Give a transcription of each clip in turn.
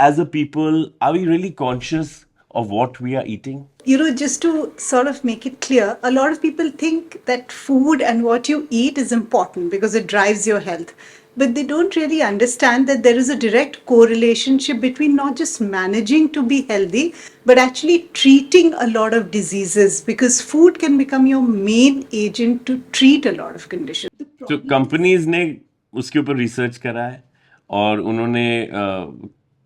as a people, are we really conscious of what we are eating? Just to sort of make it clear, a lot of people think that food and what you eat is important because it drives your health. But they don't really understand that there is a direct correlation between not just managing to be healthy, but actually treating a lot of diseases because food can become your main agent to treat a lot of conditions. The तो problem is companies ने उसके ऊपर research करा है और उन्होंने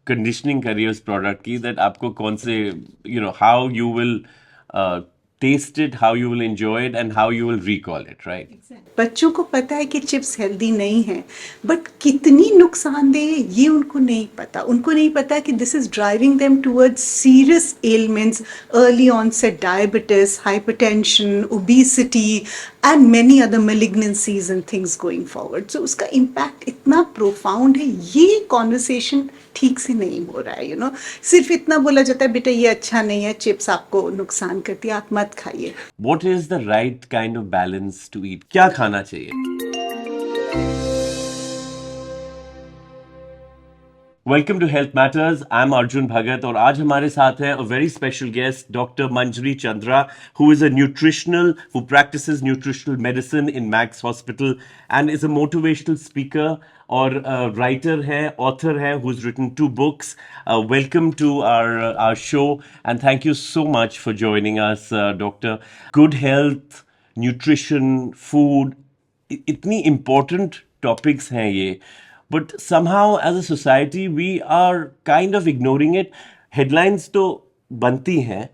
conditioning करी है उस प्रोडक्ट की दैट आपको कौन से how you will taste it, how you will enjoy it and how you will recall it, right? बच्चों को पता है कि चिप्स हेल्दी नहीं है, बट कितनी नुकसानदेह है ये उनको नहीं पता। उनको नहीं पता कि this is driving them towards serious elements, early onset diabetes, hypertension, obesity and many other malignancies and things going forward. So उसका इम्पैक्ट इतना प्रोफाउंड है, ये कॉन्वर्सेशन ठीक से नहीं हो रहा है। सिर्फ इतना बोला जाता है बेटा ये अच्छा नहीं है, चिप्स आपको नुकसान करती है, आप मत खाइए। What is the right kind of balance to eat? क्या खाना चाहिए? Welcome to Health Matters. I am Arjun Bhagat और आज हमारे साथ है a very special guest doctor Manjari Chandra, who is a nutritional who practices nutritional medicine in Max hospital and is a motivational speaker और writer है, ऑथर है, who is written 2 books. Welcome to our show and thank you so much for joining us, doctor. Good health, nutrition, food, इतनी important topics हैं ये, but somehow as a society we are kind of ignoring it. Headlines तो बनती हैं,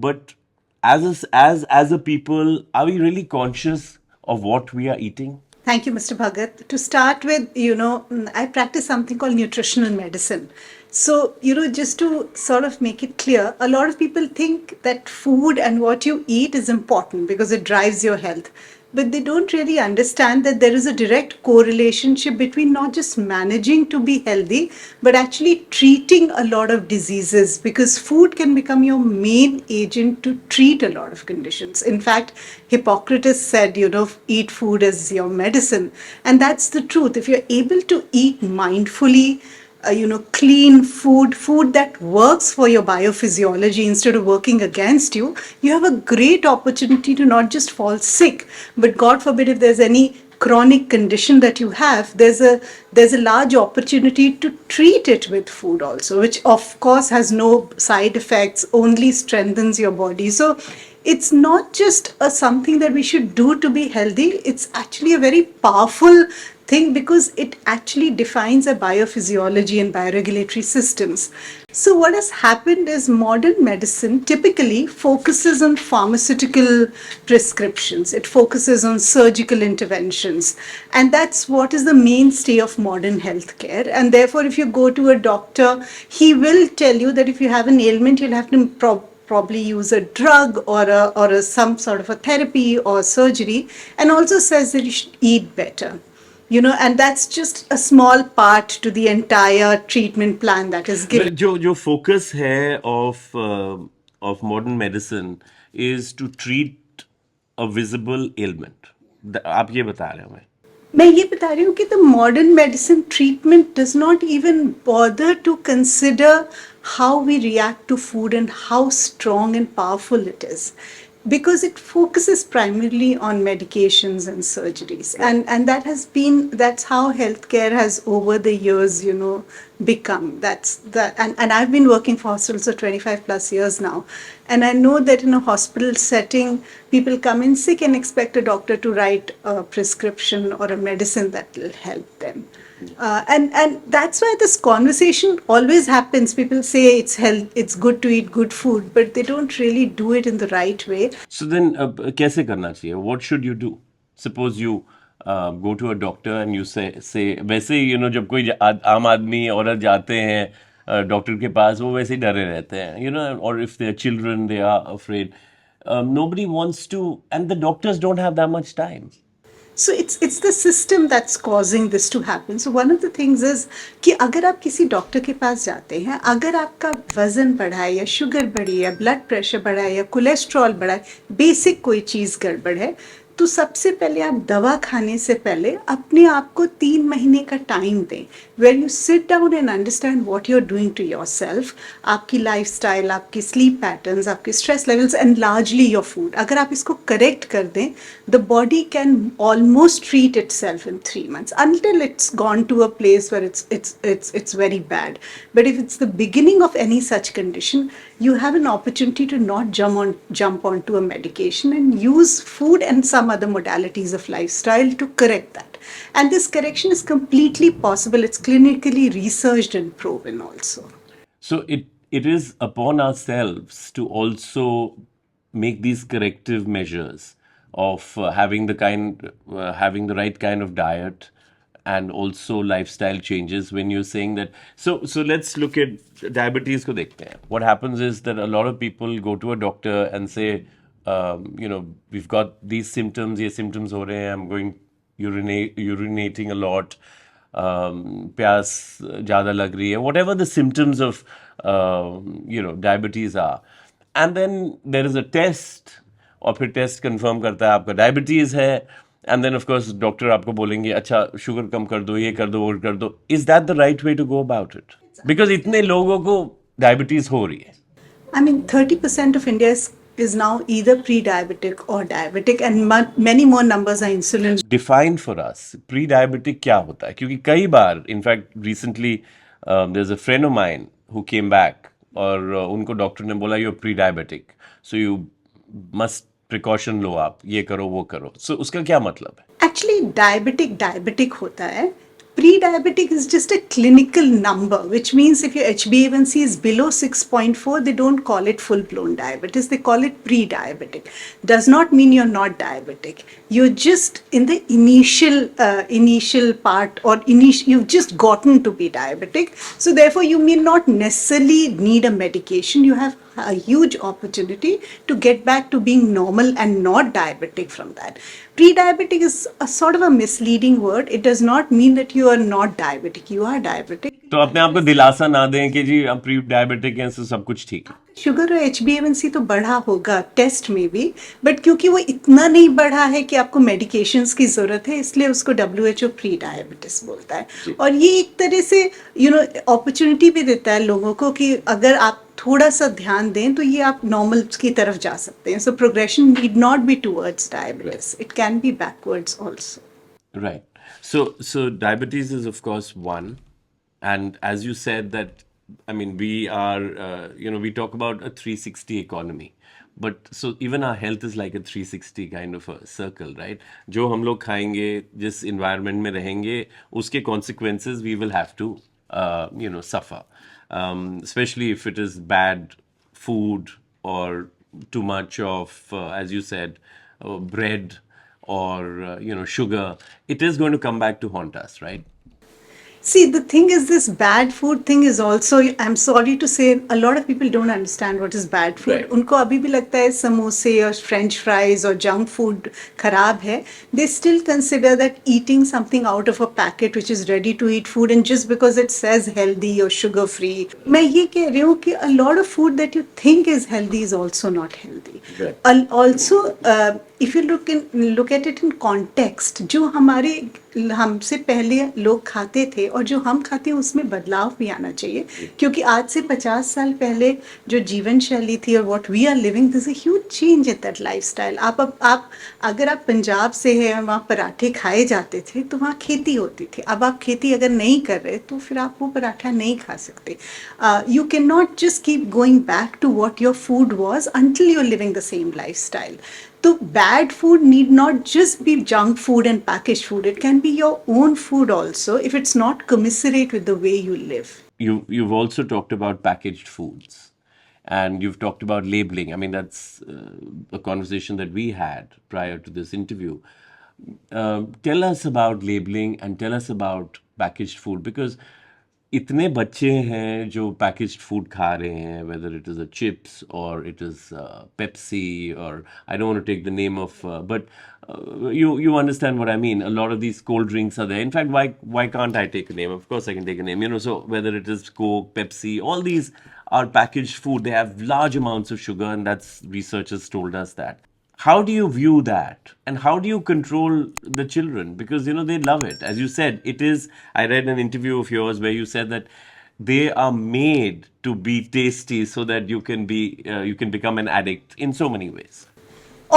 but as a people, are we really conscious of what we are eating? Thank you, Mr. Bhagat. To start with, I practice something called nutritional medicine. So, just to sort of make it clear, a lot of people think that food and what you eat is important because it drives your health. But they don't really understand that there is a direct correlation between not just managing to be healthy, but actually treating a lot of diseases because food can become your main agent to treat a lot of conditions. In fact, Hippocrates said, eat food as your medicine. And that's the truth. If you're able to eat mindfully, clean food that works for your biophysiology instead of working against you, you have a great opportunity to not just fall sick, but God forbid if there's any chronic condition that you have, there's a large opportunity to treat it with food also, which of course has no side effects, only strengthens your body. So it's not just something that we should do to be healthy, it's actually a very powerful thing because it actually defines our biophysiology and bioregulatory systems. So what has happened is modern medicine typically focuses on pharmaceutical prescriptions. It focuses on surgical interventions. And that's what is the mainstay of modern healthcare. And therefore, if you go to a doctor, he will tell you that if you have an ailment, you'll have to probably use a drug or some sort of a therapy or surgery, and also says that you should eat better. And that's just a small part to the entire treatment plan that is given. जो focus है of modern medicine is to treat a visible ailment. आप ये बता रहे हो? मैं ये बता रही हूँ कि the modern medicine treatment does not even bother to consider how we react to food and how strong and powerful it is, because it focuses primarily on medications and surgeries, and that's how healthcare has over the years become. And I've been working for hospitals for 25 plus years now, and I know that in a hospital setting people come in sick and expect a doctor to write a prescription or a medicine that will help them. And that's why this conversation always happens. People say it's good to eat good food, but they don't really do it in the right way. So then, कैसे करना चाहिए? What should you do? Suppose you go to a doctor and you say वैसे ही जब कोई आम आदमी औरत जाते हैं डॉक्टर के पास, वो वैसे ही डरे रहते हैं, or if they're children, they are afraid. Nobody wants to, and the doctors don't have that much time. So it's the system that's causing this to happen. So one of the things is कि अगर आप किसी doctor के पास जाते हैं, अगर आपका वजन बढ़ा है या शुगर बढ़ी है, ब्लड प्रेशर बढ़ा है या कोलेस्ट्रॉल बढ़ा है, बेसिक कोई चीज़ गड़बड़ है, तो सबसे पहले आप दवा खाने से पहले अपने आप को 3 महीने का टाइम दें, where you sit down and understand what you are doing to yourself, आपकी लाइफस्टाइल, आपकी स्लीप पैटर्न्स, आपके stress levels and largely your food. अगर आप इसको करेक्ट कर दें, the body can almost treat itself in 3 months until it's gone to a place where it's very bad. But if it's the beginning of any such condition, you have an opportunity to not jump onto a medication and use food and some other modalities of lifestyle to correct that. And this correction is completely possible. It's clinically researched and proven also. So it is upon ourselves to also make these corrective measures of having the right kind of diet and also lifestyle changes. When you're saying that, so let's look at diabetes ko dekhte hain. What happens is that a lot of people go to a doctor and say, we've got these symptoms, ye symptoms ho rahe hain, I'm going urinating a lot, प्यास ज़्यादा लग रही है, whatever the symptoms of diabetes are, and then there is a test, और फिर test confirm करता है आपका डायबिटीज़ है, and then of course doctor आपको बोलेंगे अच्छा शुगर कम कर दो, ये कर दो, वो कर दो. Is that the right way to go about it? Because इतने लोगों को डायबिटीज़ हो रही है. I mean, 30% of India is now either pre-diabetic or diabetic, and many more numbers are insulin. Define for us pre diabetic क्या होता है, क्योंकि कई बार in fact recently there is a friend of mine who came back, और उनको doctor ने बोला you are pre diabetic, so you must precaution लो, आप ये करो वो करो. सो उसका क्या मतलब है? Actually, diabetic होता है. Pre-diabetic is just a clinical number, which means if your HbA1c is below 6.4, they don't call it full-blown diabetes. They call it pre-diabetic. Does not mean you're not diabetic. You're just in the initial part, or you've just gotten to be diabetic. So therefore, you may not necessarily need a medication. You have a huge opportunity to get back to being normal and not diabetic from that. Pre-diabetic is a sort of a misleading word. It does not mean that you are not diabetic. You are diabetic. तो अपने आप को दिलासा ना दें कि जी आप pre diabetic हैं, सो सब कुछ ठीक है. शुगर और HbA1c तो बढ़ा होगा टेस्ट में भी, बट क्योंकि वो इतना नहीं बढ़ा है कि आपको मेडिकेशंस की ज़रूरत है, इसलिए उसको WHO प्री डायबिटिस बोलता है. और ये एक तरह से अपॉर्चुनिटी भी देता है लोगों को कि अगर आप थोड़ा सा ध्यान दें तो ये आप नॉर्मल की तरफ जा सकते हैं. So progression need not be towards diabetes, it can be backwards also. Right. So diabetes is of course one, and as you said that, I mean, we are, we talk about a 360 economy, but so even our health is like a 360 kind of a circle, right? जो हम लोग खाएंगे, जिस environment में रहेंगे, उसके consequences we will have to, suffer. Especially if it is bad food or too much of, as you said, bread or sugar, it is going to come back to haunt us, right? See, the thing is, this bad food thing is also, I'm sorry to say, a lot of people don't understand what is bad food. Right. उनको अभी भी लगता है समोसे और French fries और junk food खराब है. They still consider that eating something out of a packet which is ready to eat food, and just because it says healthy or sugar free. मैं ये कह रही हूँ कि a lot of food that you think is healthy is also not healthy. Right. Also, if you look at it in context, जो हमसे पहले लोग खाते थे और जो हम खाते हैं उसमें बदलाव भी आना चाहिए, क्योंकि आज से 50 साल पहले जो जीवन शैली थी और what we are living, this a huge change in that lifestyle. आप अगर आप पंजाब से हैं, वहाँ पराठे खाए जाते थे तो वहाँ खेती होती थी. अब आप खेती अगर नहीं कर रहे तो फिर आप वो पराठा नहीं खा सकते. You can not just keep going back to what your food was until you are living the same lifestyle. So bad food need not just be junk food and packaged food. It can be your own food also if it's not commiserate with the way you live. You've also talked about packaged foods, and you've talked about labeling. I mean, that's a conversation that we had prior to this interview. Tell us about labeling and tell us about packaged food, because इतने बच्चे हैं जो packaged food खा रहे हैं, whether it is a chips or it is Pepsi, or I don't want to take the name of, but you understand what I mean. A lot of these cold drinks are there. In fact, why can't I take a name? Of course I can take a name. So whether it is Coke, Pepsi, all these are packaged food. They have large amounts of sugar, and that's researchers told us that. how do you view that, and how do you control the children, because they love it? As you said, it is, I read an interview of yours where you said that they are made to be tasty so that you can become an addict in so many ways.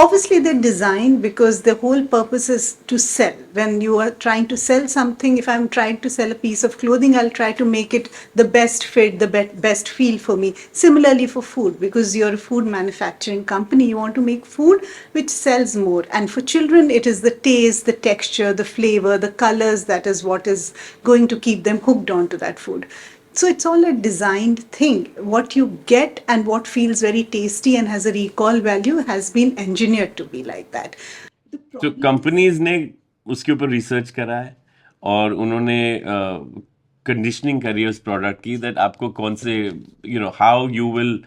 Obviously, they're designed because the whole purpose is to sell. When you are trying to sell something, if I'm trying to sell a piece of clothing, I'll try to make it the best fit, the best feel for me. Similarly for food, because you're a food manufacturing company, you want to make food which sells more. And for children, it is the taste, the texture, the flavor, the colors, that is what is going to keep them hooked onto that food. So it's all a designed thing. What you get and what feels very tasty and has a recall value has been engineered to be like that. The तो problem companies ने उसके ऊपर research करा है और उन्होंने conditioning करी है उस प्रोडक्ट की, दैट आपको कौन से how you will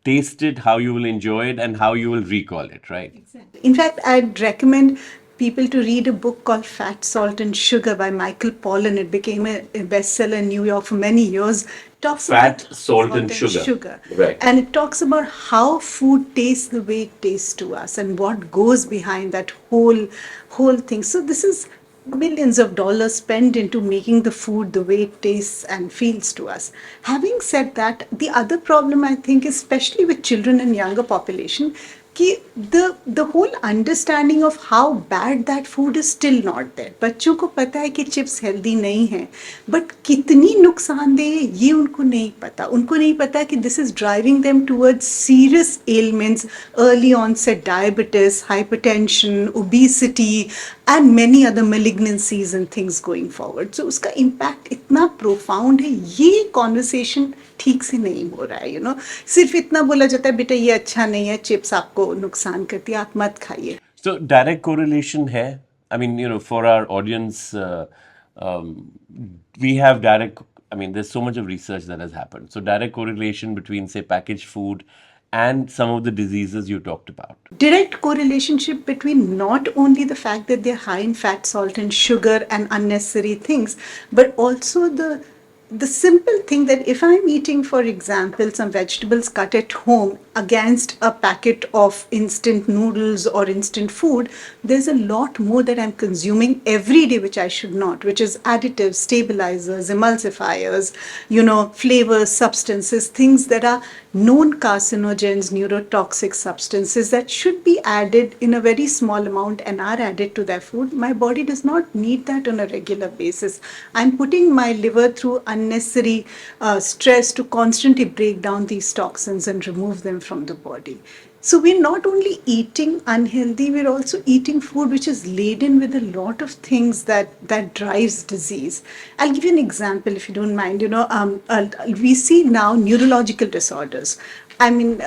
taste it, how you will enjoy it, and how you will recall it, right? Exactly. In fact, I'd recommend people to read a book called Fat, Salt, and Sugar by Michael Pollan. It became a bestseller in New York for many years. Talks Fat, about salt, and sugar. Right. And it talks about how food tastes the way it tastes to us and what goes behind that whole thing. So this is millions of dollars spent into making the food the way it tastes and feels to us. Having said that, the other problem I think, especially with children and younger population, कि the whole understanding of how bad that food is still not there. बच्चों को पता है कि chips healthy नहीं है, but कितनी नुकसानदेह है ये उनको नहीं पता. उनको नहीं पता कि this is driving them towards serious ailments, early onset diabetes, hypertension, obesity, and many other malignancies and things going forward. So उसका impact इतना profound है, ये conversation ठीक से नहीं हो रहा है. सिर्फ इतना बोला जाता है बेटा ये अच्छा नहीं है, चिप्स आपको नुकसान करती है, आप मत खाइए. So direct correlation है. I mean, for our audience, we have direct. I mean, there's so much of research that has happened. So direct correlation between, say, packaged food and some of the diseases you talked about. Direct correlation between not only the fact that they're high in fat, salt, and sugar and unnecessary things, but also the simple thing that if I'm eating, for example, some vegetables cut at home against a packet of instant noodles or instant food, there's a lot more that I'm consuming every day which I should not, which is additives, stabilizers, emulsifiers, flavors, substances, things that are known carcinogens, neurotoxic substances that should be added in a very small amount and are added to their food. My body does not need that on a regular basis. I'm putting my liver through unnecessary stress to constantly break down these toxins and remove them from the body. So we're not only eating unhealthy, we're also eating food which is laden with a lot of things that drives disease. I'll give you an example if you don't mind. We see now neurological disorders. I mean,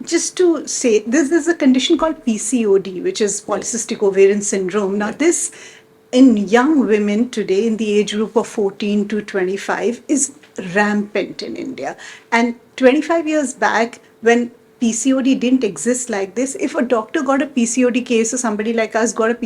just to say, there's a condition called PCOD, which is polycystic ovarian syndrome. Now, this in young women today in the age group of 14 to 25 is rampant in India. And 25 years back, when PCOD didn't exist like this, if a doctor got a PCOD case or somebody like us got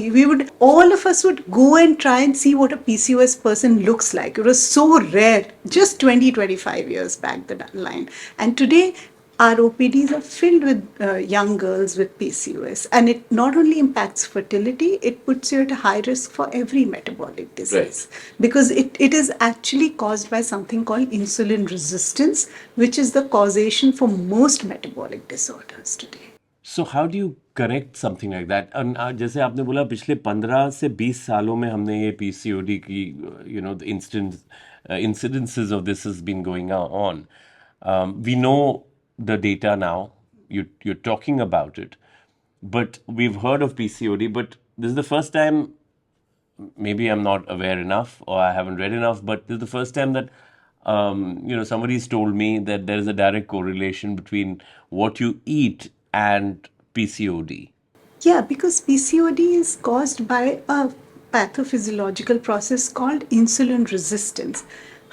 all of us would go and try and see what a PCOS person looks like. It was so rare just 20-25 years back the line. And today, our OPDs are filled with young girls with PCOS, and it not only impacts fertility, it puts you at a high risk for every metabolic disease. Right. Because it is actually caused by something called insulin resistance, which is the causation for most metabolic disorders today. So how do you correct something like that? And जैसे आपने बोला पिछले 15 से 20 सालों में हमने ये PCOD की, the incidences of this has been going on. We know the data now, you're talking about it, but we've heard of PCOD, but this is the first time, maybe I'm not aware enough or I haven't read enough, but this is the first time that somebody's told me that there is a direct correlation between what you eat and PCOD. Yeah, because PCOD is caused by a pathophysiological process called insulin resistance.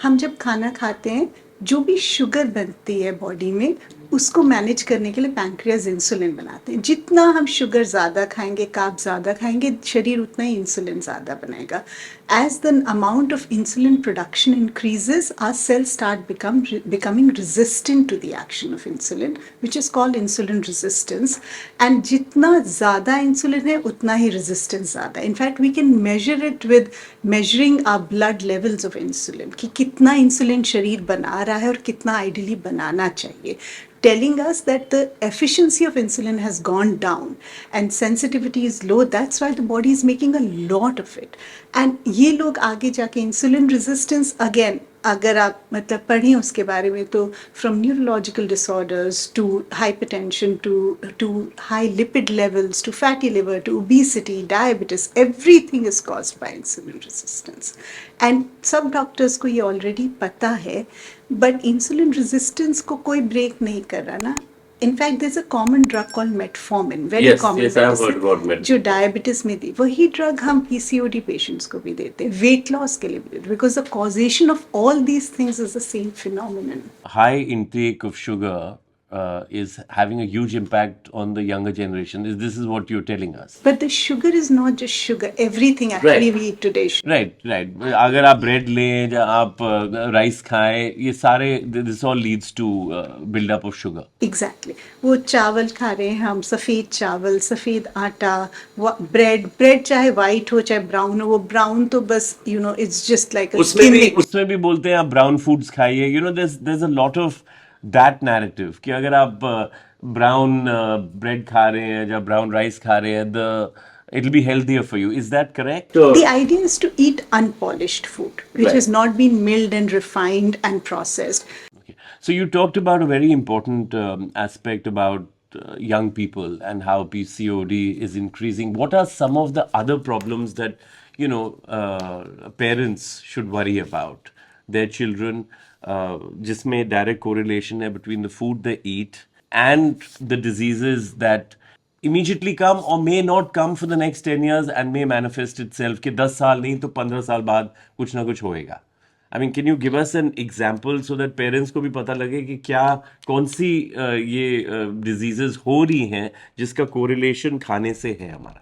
हम जब खाना खाते हैं, जो भी sugar बनती है body में, उसको मैनेज करने के लिए पैंक्रियाज इंसुलिन बनाते हैं. जितना हम शुगर ज़्यादा खाएंगे, कार्ब ज़्यादा खाएंगे, शरीर उतना ही इंसुलिन ज़्यादा बनाएगा. as the amount of insulin production increases, our cells start becoming resistant to the action of insulin, which is called insulin resistance. And jitna zyada insulin hai, utna hi resistance zyada. In fact, we can measure it with measuring our blood levels of insulin, कि कितना insulin शरीर बना रहा है और कितना ideally बनाना चाहिए, telling us that the efficiency of insulin has gone down and sensitivity is low. That's why the body is making a lot of it. And ये लोग आगे जाके insulin resistance again, अगर आप मतलब पढ़ें उसके बारे में, तो from neurological disorders to hypertension to high lipid levels to fatty liver to obesity, diabetes, everything is caused by insulin resistance. And सब डॉक्टर्स को ये ऑलरेडी पता है, बट इंसुलिन रेजिस्टेंस को कोई ब्रेक नहीं कर रहा ना. In fact there is a common drug called metformin, very common, जो डायबिटीज में थी, वही ड्रग हम पीसीओडी पेशेंट्स को भी देते हैं, वेट लॉस के लिए भी देते, because the causation of all these things is the same phenomenon. High intake of sugar is having a huge impact on the younger generation. This is what you're telling us. But the sugar is not just sugar. Everything actually we eat today is sugar. Right. अगर आप bread लें या आप rice खाएं, ये सारे this all leads to build up of sugar. Exactly. वो चावल खा रहे हैं हम, सफ़ेद चावल, सफ़ेद आटा, ब्रेड चाहे वाइट हो चाहे ब्राउन हो, वो ब्राउन तो बस it's just like a उसमें भी बोलते हैं आप brown foods खाइए. There's a lot of that narrative कि अगर आप brown bread खा रहे हैं या brown rice खा रहे हैं, it'll be healthier for you. Is that correct? The idea is to eat unpolished food, which has not been milled and refined and processed. Okay. So you talked about a very important aspect about young people and how PCOD is increasing. What are some of the other problems that parents should worry about their children? जिसमें direct correlation है between the food they eat and the diseases that immediately come or may not come for the next 10 years and may manifest itself कि 10 साल नहीं तो 15 साल बाद कुछ ना कुछ होएगा. I mean, can you give us an example so that parents को भी पता लगे कि क्या कौन सी ये diseases हो रही हैं जिसका correlation खाने से है हमारा?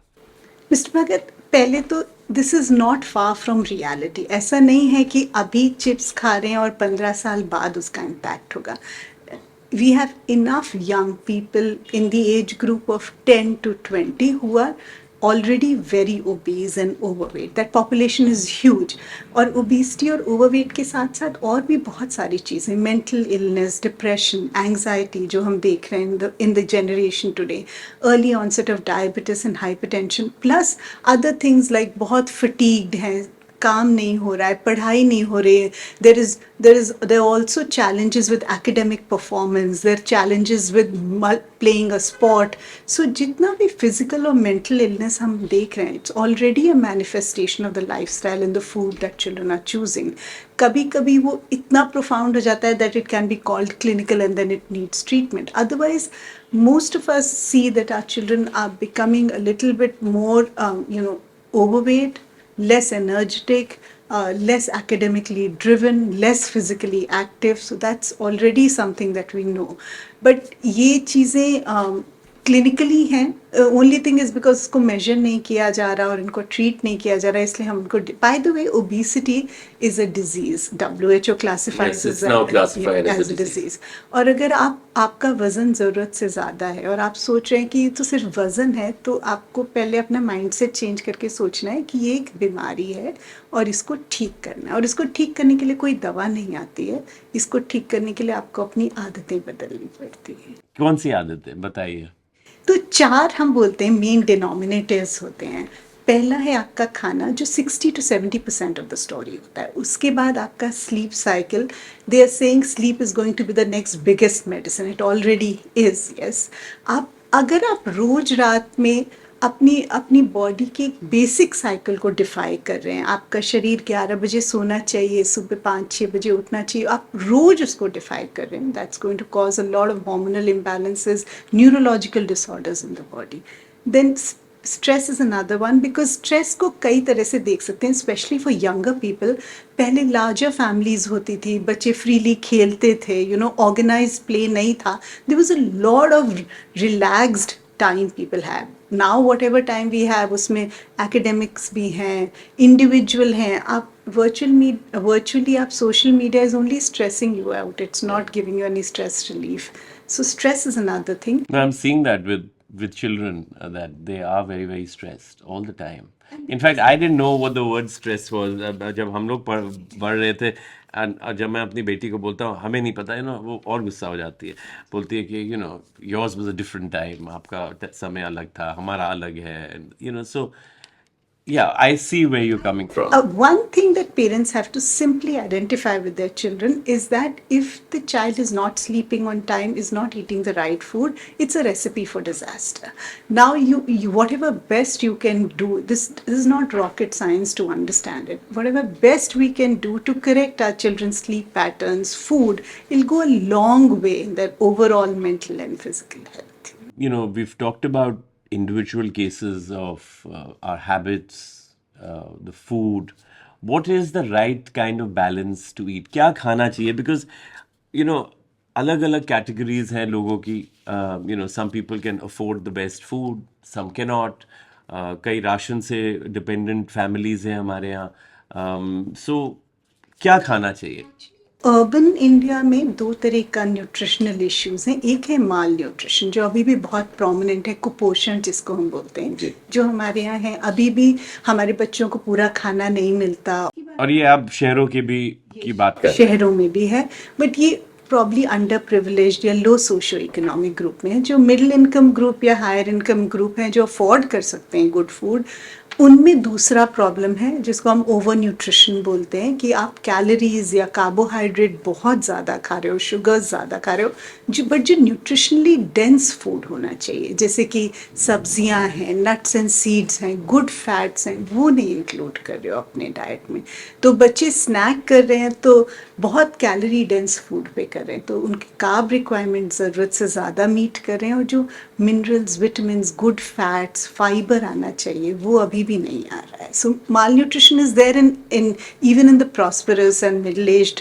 मिस्टर भगत, पहले तो this is not far from reality. ऐसा नहीं है कि अभी चिप्स खा रहे हैं और 15 साल बाद उसका इम्पैक्ट होगा. We have enough young people in the age group of 10 to 20 who are already very obese and overweight. That population is huge. और obesity और overweight के साथ साथ और भी बहुत सारी चीज़ें, mental illness, depression, anxiety जो हम देख रहे हैं in the generation today, early onset of diabetes and hypertension, plus other things like बहुत fatigued हैं, काम नहीं हो रहा है, पढ़ाई नहीं हो रही है. There are also challenges with academic performance. There are challenges with playing a sport. So जितना भी physical और mental illness हम देख रहे हैं, it's already a manifestation of the lifestyle and the food that children are choosing. कभी कभी वो इतना profound हो जाता है that it can be called clinical and then it needs treatment. Otherwise, most of us see that our children are becoming a little bit more, overweight, less energetic, less academically driven, less physically active. So that's already something that we know. But ये चीज़ें clinically हैं. Only thing is because इसको major नहीं किया जा रहा और इनको ट्रीट नहीं किया जा रहा, इसलिए हम उनको. By the way, obesity is a disease. WHO classifies as a disease. और अगर आपका वज़न ज़रूरत से ज़्यादा है और आप सोच रहे हैं कि ये तो सिर्फ वज़न है, तो आपको पहले अपना माइंडसेट चेंज करके सोचना है कि ये एक बीमारी है और इसको ठीक करना है. और इसको ठीक करने के लिए कोई दवा नहीं आती है. इसको ठीक करने के लिए आपको अपनी आदतें बदलनी पड़ती हैं. कौन सी आदतें बताइए? तो 4 हम बोलते हैं मेन डिनोमिनेटर्स होते हैं. पहला है आपका खाना, जो 60 to 70% ऑफ द स्टोरी होता है. उसके बाद आपका sleep cycle. They are saying sleep is going to be the next biggest medicine. It already is. Yes, अगर आप रोज रात में अपनी बॉडी के बेसिक साइकिल को डिफाई कर रहे हैं, आपका शरीर 11 बजे सोना चाहिए, सुबह 5-6 बजे उठना चाहिए, आप रोज उसको डिफाई कर रहे हैं, that's going to cause a lot of hormonal imbalances, neurological disorders in the body. Then stress is another one, because stress को कई तरह से देख सकते हैं, स्पेशली फॉर यंगर पीपल. पहले लार्जर फैमिलीज होती थी, बच्चे फ्रीली खेलते थे, ऑर्गेनाइज प्ले नहीं था. There was a lot of relaxed time people have. Now whatever time we have उसमें academics भी हैं, individual हैं, आप virtually आप social media is only stressing you out. It's not giving you any stress relief. So stress is another thing. No, I'm seeing that with children that they are very very stressed all the time. In fact, I didn't know what the word stress was. जब हम लोग पढ़ रहे थे और जब मैं अपनी बेटी को बोलता हूँ हमें नहीं पता है ना, वो और गुस्सा हो जाती है, बोलती है कि yours was a different time, आपका समय अलग था, हमारा अलग है, सो yeah, I see where you're coming from. One thing that parents have to simply identify with their children is that if the child is not sleeping on time, is not eating the right food, it's a recipe for disaster. Now, you whatever best you can do, this is not rocket science to understand it. Whatever best we can do to correct our children's sleep patterns, food, it'll go a long way in their overall mental and physical health. We've talked about individual cases of our habits, the food. What is the right kind of balance to eat? क्या खाना चाहिए? Because अलग-अलग categories हैं लोगों की. Some people can afford the best food, some cannot. कई ration से dependent families हैं हमारे यहाँ. So क्या खाना चाहिए? अर्बन इंडिया में दो तरह का न्यूट्रिशनल इश्यूज हैं. एक है माल न्यूट्रिशन जो अभी भी बहुत प्रोमिनेंट है, कुपोषण जिसको हम बोलते हैं, जो हमारे यहाँ है. अभी भी हमारे बच्चों को पूरा खाना नहीं मिलता. और ये आप शहरों की भी की बात कर रहे हैं. शहरों में भी है, बट ये प्रॉब्ली अंडर प्रिविलेज्ड या लो सोशो इकोनॉमिक ग्रुप में है. जो मिडिल इनकम ग्रुप या हायर इनकम ग्रुप हैं जो अफोर्ड कर सकते हैं गुड फूड, उनमें दूसरा प्रॉब्लम है जिसको हम ओवर न्यूट्रिशन बोलते हैं, कि आप कैलोरीज या कार्बोहाइड्रेट बहुत ज़्यादा खा रहे हो, शुगर्स ज़्यादा खा रहे हो, बट जो न्यूट्रिशनली डेंस फूड होना चाहिए, जैसे कि सब्जियां हैं, नट्स एंड सीड्स हैं, गुड फैट्स हैं, वो नहीं इंक्लूड कर रहे हो अपने डाइट में. तो बच्चे स्नैक कर रहे हैं तो बहुत कैलोरी डेंस फूड पे कर रहे हैं, तो उनकी कार्ब रिक्वायरमेंट ज़रूरत से ज़्यादा मीट कर रहे हैं, और जो minerals, vitamins, good fats, fibre आना चाहिए वो अभी भी नहीं आ रहा है. So malnutrition is there in even in the prosperous and middle aged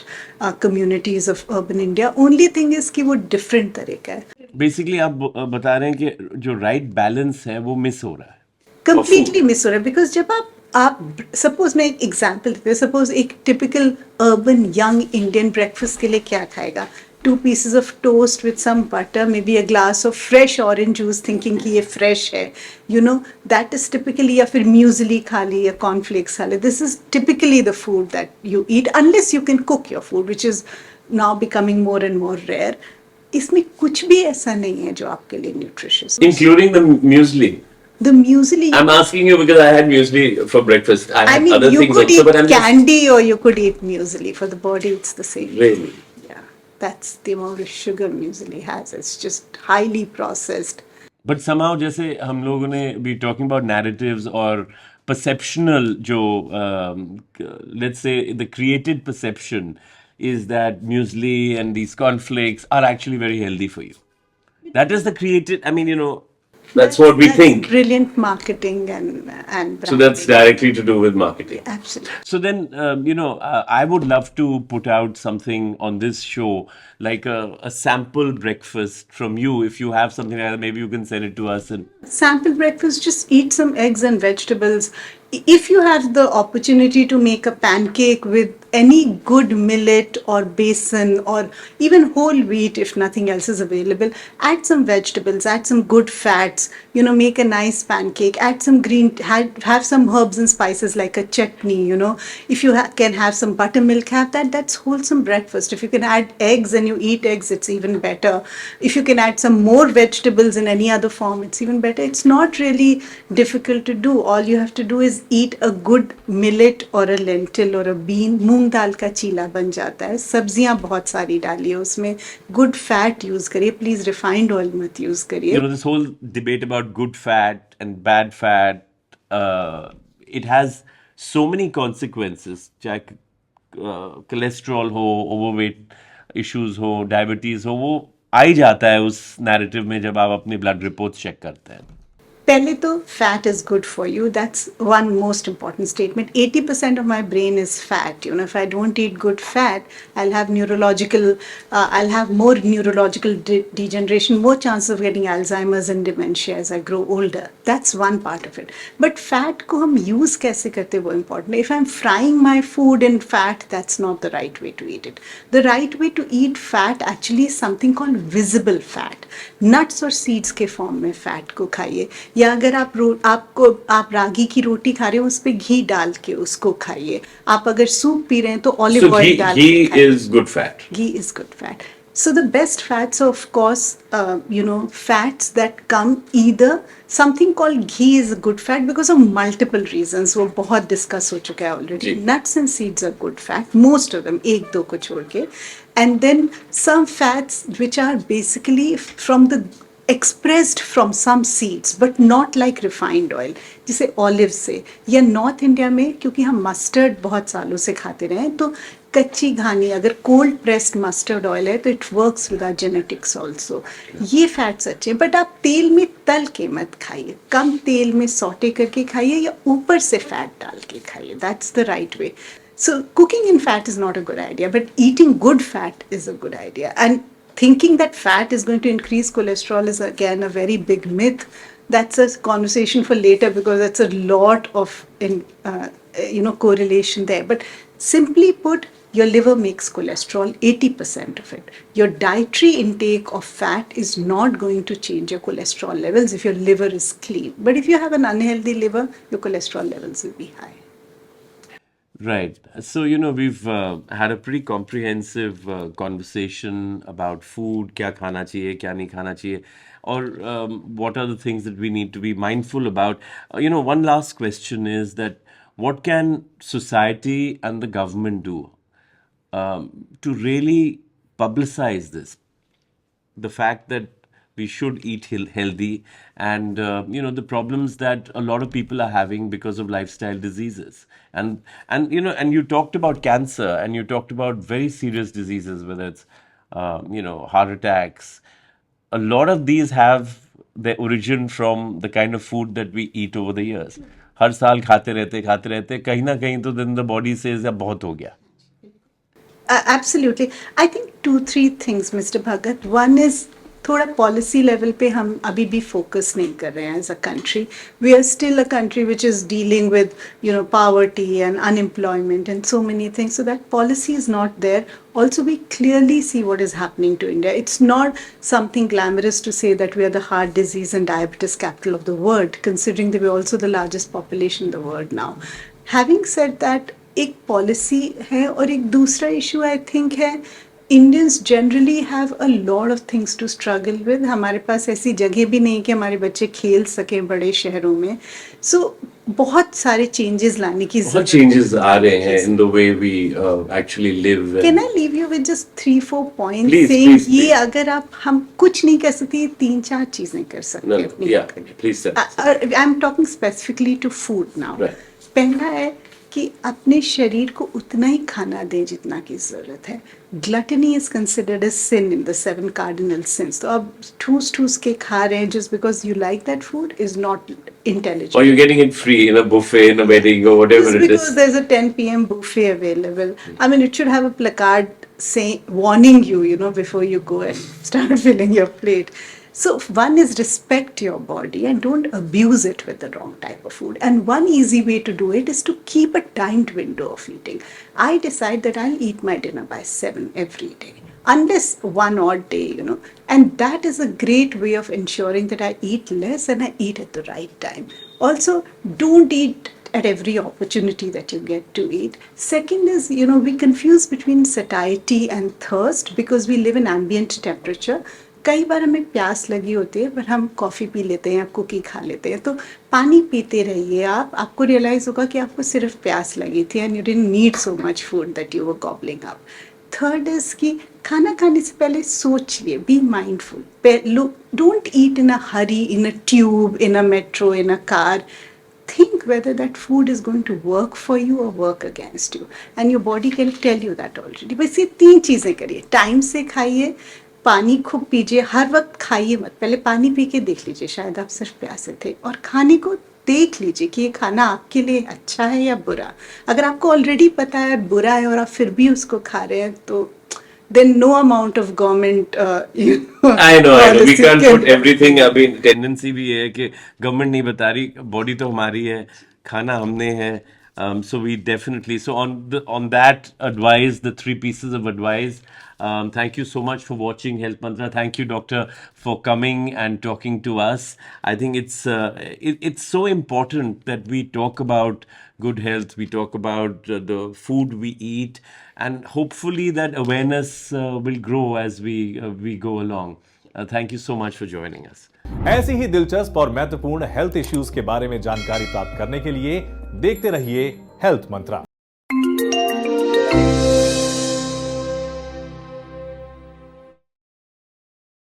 communities of urban India. Only thing is कि वो डिफरेंट तरह का है. बेसिकली आप बता रहे हैं कि जो राइट बैलेंस है वो मिस हो रहा है, कंप्लीटली मिस हो रहा है. बिकॉज जब आप सपोज मैं एक एग्जांपल देती हूँ, सपोज एक typical urban young Indian breakfast के लिए क्या खाएगा? 2 pieces of toast with some butter, maybe a glass of fresh orange juice, thinking कि ये fresh है. That is typically, या फिर muesli खा ली या cornflakes खा ली. This is typically the food that you eat, unless you can cook your food, which is now becoming more and more rare. इसमें कुछ भी ऐसा नहीं है जो आपके लिए nutritious. including the muesli. The muesli. I'm asking you because I had muesli for breakfast. I had mean, other you things could also, eat but I'm candy or you could eat muesli. For the body, it's the same. Really? Yeah, that's the amount of sugar muesli has. It's just highly processed. But somehow जैसे हम लोगों ने be talking about narratives or perceptional जो let's say the created perception is that muesli and these cornflakes are actually very healthy for you. That is the created, I mean, that's what we think. Brilliant marketing and branding. So that's directly to do with marketing. Absolutely. So then, I would love to put out something on this show, like a sample breakfast from you. If you have something like that, maybe you can send it to us. And Sample breakfast, just eat some eggs and vegetables. If you have the opportunity to make a pancake with any good millet or besan or even whole wheat, if nothing else is available, add some vegetables, add some good fats, make a nice pancake, add some have some herbs and spices like a chutney, if you can have some buttermilk, have that. That's wholesome breakfast. If you can add eggs and you eat eggs, it's even better. If you can add some more vegetables in any other form, it's even better. It's not really difficult to do. All you have to do is eat a good millet or a lentil or a bean. मूंग दाल का चीला बन जाता है. सब्जियां बहुत सारी डालिए उसमें, good fat use करिए, प्लीज रिफाइंड ऑयल मत यूज करिए. this whole debate about good fat and bad fat, it has so many consequences. चाहे cholesterol हो, overweight issues हो, diabetes हो, वो आ ही जाता है उस narrative में जब आप अपनी blood reports check करते हैं. पहले तो fat is good for you. That's one most important statement. 80% of my brain is fat. You know, if I don't eat good fat, I'll have more neurological degeneration, more chances of getting Alzheimer's and dementia as I grow older. That's one part of it. But fat को हम use कैसे करते हैं वो important है. If I'm frying my food in fat, that's not the right way to eat it. The right way to eat fat actually is something called visible fat. Nuts और seeds के form में fat को खाइए. या अगर आप रागी की रोटी खा रहे हो उस पे घी डाल के उसको खाइए. आप अगर सूप पी रहे हैं तो ऑलिव So ऑयल डाल के ghee खाइए. is good fat. Ghee is good fat. So the best fats, of course, fats that come either something called ghee is a good fat because of multiple reasons. वो बहुत discuss हो चुका है already. Ji. Nuts and seeds are good fat, most of them, एक दो को छोड़ के. And then some fats which are basically from the expressed from some seeds but not like refined oil, जैसे olive से या नॉर्थ इंडिया में क्योंकि हम मस्टर्ड बहुत सालों से खाते रहे हैं तो कच्ची घानी अगर कोल्ड प्रेस्ड मस्टर्ड ऑयल है तो it works with our genetics also. ये फैट्स अच्छे हैं बट आप तेल में तल के मत खाइए, कम तेल में सौटे करके खाइए या ऊपर से फैट डाल के खाइए. That's the right way. So cooking in fat is not a good idea, but eating good fat is a good idea. And thinking that fat is going to increase cholesterol is again a very big myth. That's a conversation for later because that's a lot of correlation there. But simply put, your liver makes cholesterol, 80% of it. Your dietary intake of fat is not going to change your cholesterol levels if your liver is clean. But if you have an unhealthy liver, your cholesterol levels will be high. Right. So, we've had a pretty comprehensive conversation about food, क्या खाना चाहिए, क्या नहीं खाना चाहिए, or what are the things that we need to be mindful about. One last question is that what can society and the government do to really publicize this? The fact that we should eat healthy and the problems that a lot of people are having because of lifestyle diseases and you talked about cancer and you talked about very serious diseases whether it's heart attacks. A lot of these have their origin from the kind of food that we eat over the years. हर साल खाते रहते कहीं ना कहीं तो then the body says अब बहुत हो गया. Absolutely. I think 2-3 things, Mr. Bhagat. One is थोड़ा पॉलिसी लेवल पे हम अभी भी फोकस नहीं कर रहे हैं as a country. We are still a country which is dealing with poverty and unemployment and so many things, so that policy is not there. Also, we clearly see what is happening to India. It's not something glamorous to say that we are the heart disease and diabetes capital of the world, considering that we're also the largest population in the world now. Having said that, एक policy है और एक दूसरा issue I think है Indians generally have a lot of things to struggle with. हमारे पास ऐसी जगह भी नहीं कि हमारे बच्चे खेल सकें बड़े शहरों में. So बहुत सारे changes लाने की बहुत changes आ रहे हैं in the way we actually live. Can I leave you with just 3-4 points please, saying please, ये please. अगर हम कुछ नहीं कर सकते 3-4 चीजें कर सकते हैं अपनी. Yeah, please sir. I'm talking specifically to food now. Right. पहला है कि अपने शरीर को उतना ही खाना दें जितना की ज़रूरत है. Gluttony is considered a sin in the 7 cardinal sins. तो अब ठूस के खा रहे हैं just because you like that food is not intelligent. Or you're getting it free in a buffet, in a wedding or whatever just it is. because there's a 10 p.m. buffet available. I mean, it should have a placard warning you, before you go and start filling your plate. So one is respect your body and don't abuse it with the wrong type of food. And one easy way to do it is to keep a timed window of eating. I decide that I'll eat my dinner by 7 every day, unless one odd day, and that is a great way of ensuring that I eat less and I eat at the right time. Also, don't eat at every opportunity that you get to eat. Second is, we confuse between satiety and thirst because we live in ambient temperature. कई बार हमें प्यास लगी होती है पर हम coffee P लेते हैं या कुकी खा लेते हैं. तो पानी पीते रहिए आपको रियलाइज़ होगा कि आपको सिर्फ प्यास लगी थी and you didn't need so much food that you were gobbling up. Third is कि खाना खाने से पहले सोचिए, be mindful. Don't eat in a hurry, in a tube, in a metro, in a car. Think whether that food is going to work for you or work against you, and your body can tell you that already. बस ये 3 चीज़ें करिए. Time से खाइए, पानी खूब पीजिए, हर वक्त खाइए मत, पहले पानी पी के देख लीजिए, शायद आप सिर्फ प्यासे थे, और खाने को देख लीजिए कि ये खाना आपके लिए अच्छा है या बुरा। अगर आपको ऑलरेडी पता है बुरा है और आप फिर भी उसको खा रहे हैं, तो then no amount of government I know. We policy can't can- put everything. अभी टेंडेंसी भी है कि गवर्नमेंट नहीं बता रही, बॉडी तो हमारी है, खाना हमने है. So we definitely, so on that advice, the 3 pieces of advice. Thank you so much for watching Health Mantra. Thank you, Doctor, for coming and talking to us. I think it's so important that we talk about good health. We talk about the food we eat, and hopefully that awareness will grow as we go along. Thank you so much for joining us. ऐसी ही दिलचस्प और महत्वपूर्ण health issues के बारे में जानकारी प्राप्त करने के लिए देखते रहिए हेल्थ मंत्रा।